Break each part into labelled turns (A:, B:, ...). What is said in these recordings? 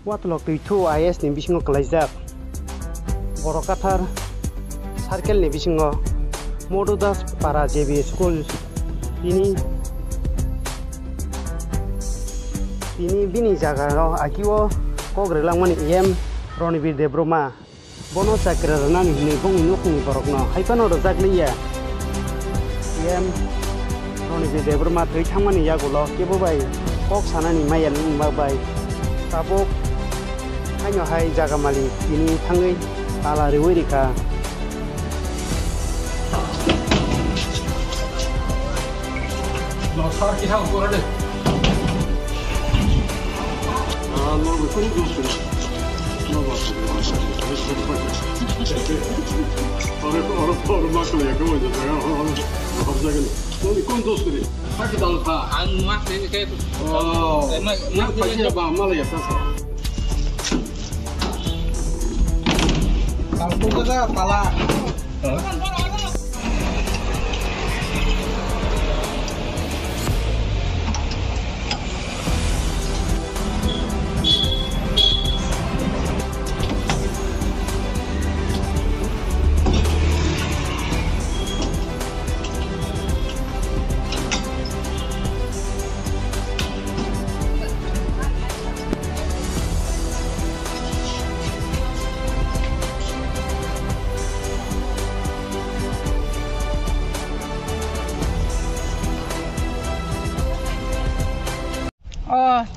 A: Watlok tu IS ni bisingo kalaijak Borokathar Circle ni bisingo Modudas para JB School ini bini jaga no akiwo kogrelang mani Ronibir Debroma bono chakra nang ni bong nukni borokno haipano rojak liya Ronibir Debroma tui thangmani yagulo kebo bai kok sanani mayan bai tabok hanyo hai jaga mali ini thangai tala rewirika
B: no sar ki hang ko ade no ko ni ko no ba Ahora más que como yo ¿Dónde cuántos crees? Aquí está el pa. Más que más para ba mala ya está. Tampoco da pala.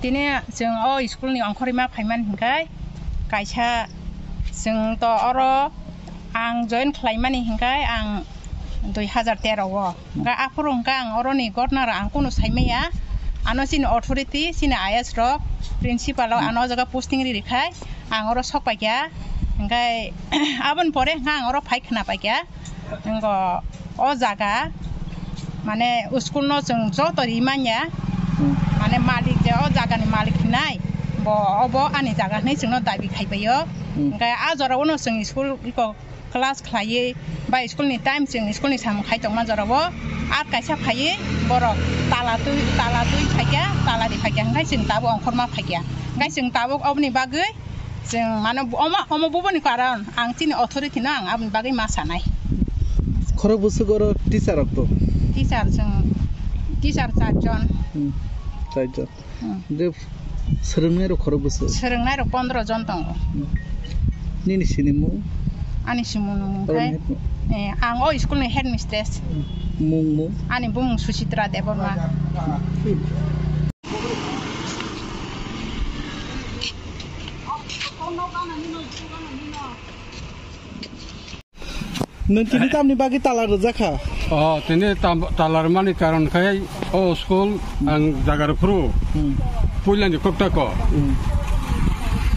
C: Tini jeng school ni angkorima khaiman hingkai kaisa jeng to oro ang join khlaimani hingkai ang 2013 o ga afro hingka ang oro ni gornar ang kuno saimaya ano sin authority sin IS ro principal ano jaga posting ri rikhai ang oro sokpaikya hingkai abon pore ang oro phaikna paikya ngo o jaga mane school no jeng joto rimanya Mane malik jauh jaga ni malik nai, bo ani jaga ni cuma dabi kai bayo. Kayak ajar orang seng school iko kelas kelai, by school ni time seng school ni sama kai cuma ajar bo, kayak siapa kai, borok tala tu kai ya, tala di kai ya, kai seng tabu angkor mah kai ya, kai seng tabu abni bagai, seng mana oma bubu ni karan, angci ni authority nang abni bagai masa nai.
D: Koro busu koro teacher akto.
C: Teacher sajon.
D: Sajon. Dep serengnya ro koro busu.
C: Serengnya ro 15 jon tongo.
D: Nini sini mu?
C: Ani simu mu kai. Ang school ni headmistress.
D: Mu.
C: Ani bung Susitra Deborma.
D: Nanti ni tam ni bagi talar jaka.
B: Tini talar mani karon kai school ang jagar pro. Pulan di kota ko.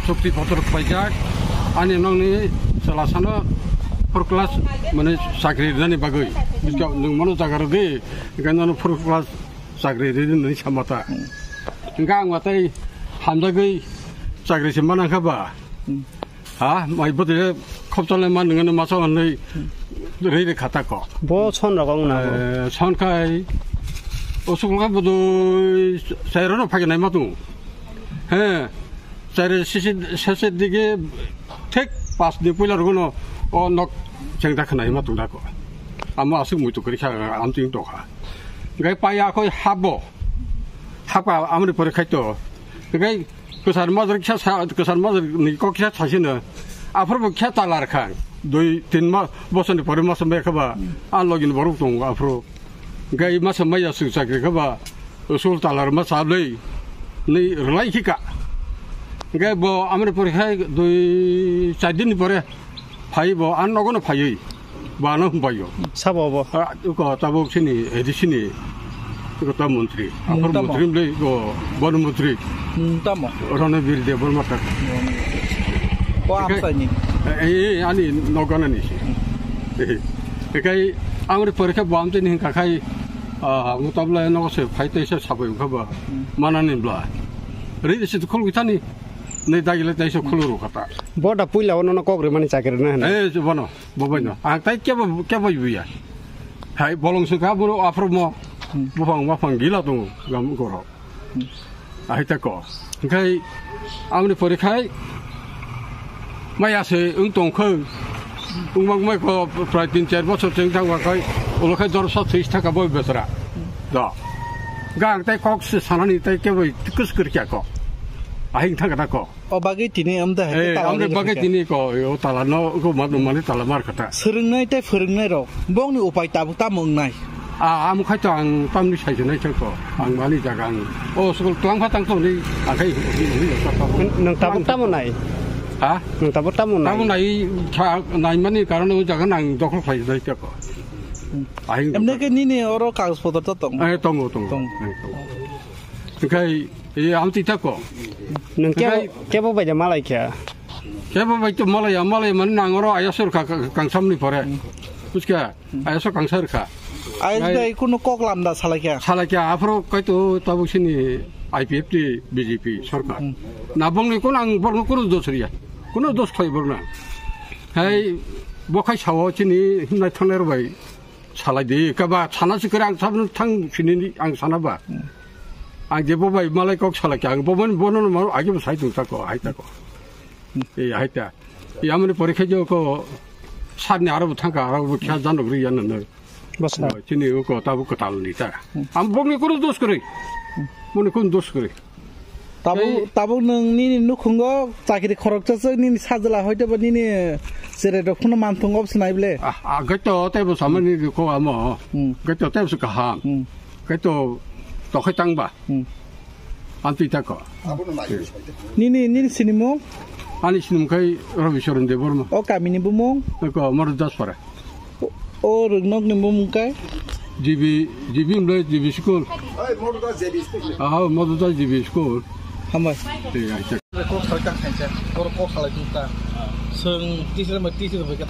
B: Sukti fotor pajak. Ani nong ni salah sana per kelas mana sakri dani bagai. Jika nong mana jagar ge, kan nong per kelas sakri dani ni samata. Enggak ngatai hamzah ge sakri semana kaba. Mai betul kopsalnya mana dengan masalah ni. Riri kata ko.
A: Bo son rakong na.
B: Son kai. Usul ka bodo saya ro pakai nama tu. Saya sesi dige tek pas di pulau rono nok jeng tak kena nama tu dah ko. Amma asuk mutu kerja anting tu ha. Gai payah ko habo. Haba amri perkai tu. Gai kesan mazur ni ko kisah sahaja. Afro kisah talar kan. Doi tin ma bosan di pare masa mereka ba an login baru tung afro gai masa maya susah mereka ba usul talar masa lei ni relai kika gai bo amri pare hai doi cadin di pare pai bo an logono pai ba na bayo
A: sabo bo
B: ko tabo sini edisini ko ta menteri afro menteri lei ko bon menteri
D: tamo
B: Ronibir Debroma tak
D: ko apa ni
B: ani nogana ni sih. Kai amri periksa bom tu ni kakai mutabla no se fight se sabai kaba mana ni bla. Ri se tu kul kita ni dagile tai se kuluru kata.
A: Boda puila ono kogre mani cakir na.
B: Bono bobono. Tai kya ba yuya. Hai bolong suka buru afro mo bufang gila tu gam koro. Ahita ko. Kai 아무리 버리카이 마야세 응동크 응막마이 그 프라이틴 제르버서 정상과 거의 올라가 저러서 스타가 뭐 베서라 더 강대 꼭스 산안이 때께 뭐 그렇게 하고 아행타가 나고
D: 바게 디네 암다
B: 아무리 바게 디네 거 달라노 그 많이 달라 말겠다
D: 서릉나이 때 퍼릉나이로 봉니 오파이 따북따 먹나이
B: 아무 카이도 안 땀이 차이잖아요 저거 안 많이 자강 그걸 땅파 땅도 니 아가이
A: nang tabuk tamu nai
B: 아
A: nang tabuk tamu nai
B: 나무 나이 차 나이만이 가는 자가 난 독을 파이다 있고 아이
D: 엠네게 니네 어로 카스 포더도 똥
B: 동고 그러니까 이 아무튼 있고
A: nang kebo bai da malai kya
B: 제법 좀 말아야만 나으로 아야서 강삼리 버려 그러니까 아야서 강사르카
D: 아이데 이코노 꼭 람다 살라게
B: 살아게 앞으로 그것도 따보시니 IPFD BJP सरकार 나봉리 꼬랑 버는 꼬는 도스리야 꼬는 도스 타이 버나 하이 뭐카이 사워치니 힘나 탕내로 바이 살아디 까바 차나시 그랑 잡는 탕 신이 안 사나봐 안 제보바이 말라이 꼭 살아게 안 보면 보는 말 아기도 사이도 잡고 하이다고 이 하이다 이 아무리 버리케죠 그 산에 알아보 탕가 알아보 캬잔도 그러였는데
A: basa
B: 진이 그 따보고 달리다 안 보면 꼬는 도스 그래 뭐네 그건 도스 그래
D: 따부 능 니니 누군가 자기리 커럭져서 니니 사들라 하이데 니니 세레도 코노 만통 없으나이블레
B: 그것도 때부 사모니 그거 아마 그것도 때부서 가함 그것도 또 회장 봐 안 뛰다고
D: 니니 시니모
B: 아니 신음 거의 러비셔런데 버마
D: 까미니 부몽
B: 그거 뭐를 다스파라
D: 르넉니 부몽까이
B: 집이 뭐 집이 스쿨 모두 다 집이 스쿨
D: 한번
B: 네,
D: 꼭 살짝 괜찮아. 꼭 살짝 좋다. 성 티스를 뭐 티스도 그렇게